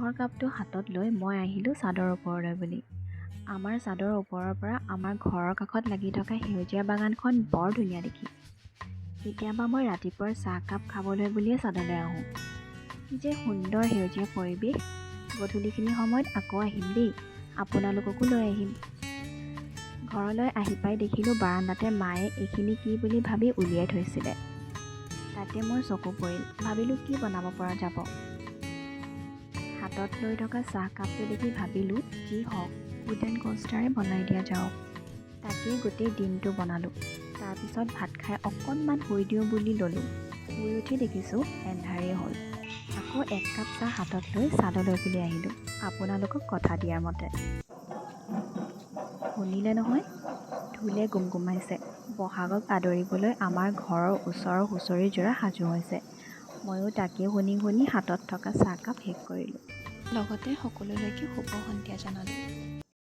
চাহৰ কাপটো হাতত লৈ মই আহিলোঁ চাদৰ ওপৰলৈ বুলি। আমাৰ চাদৰ ওপৰৰ পৰা আমাৰ ঘৰৰ কাষত লাগি থকা সেউজীয়া বাগানখন বৰ ধুনীয়া দেখি। কেতিয়াবা মই ৰাতিপুৱাৰ চাহকাপ খাবলৈ বুলিয়ে চাদলৈ আহোঁ। কি যে সুন্দৰ সেউজীয়া পৰিৱেশ। গধূলিখিনি সময়ত আকৌ আহিম দেই, আপোনালোককো লৈ আহিম। ঘৰলৈ আহি পাই দেখিলোঁ বাৰান্দাতে মায়ে এইখিনি কি বুলি ভাবি উলিয়াই থৈছিলে। তাতে মোৰ চকু পৰিল, ভাবিলোঁ কি বনাব পৰা যাব। হাতত লৈ থকা চাহকাপটো দেখি ভাবিলোঁ যি হওক উডেন কষ্টাৰে বনাই দিয়া যাওক। তাকেই গোটেই দিনটো বনালোঁ। তাৰপিছত ভাত খাই অকণমান শুই দিওঁ বুলি ল'লোঁ। শুই উঠি দেখিছোঁ এন্ধাৰেই হ'ল। আকৌ এক কাপ চাহ হাতত লৈ চাদলৈ বুলি আহিলোঁ, আপোনালোকক কথা দিয়াৰ মতে। শুনিলে নহয়, ঢোলে গুমগুমাইছে। বহাগক আদৰিবলৈ আমাৰ ঘৰৰ ওচৰৰ হুঁচৰিযোৰা সাজু হৈছে। ময়ো তাকে শুনি শুনি হাতত থকা চাহকাপ শেষ কৰিলোঁ। লগতে সকলোলৈকে শুভ সন্ধিয়া জনালোঁ।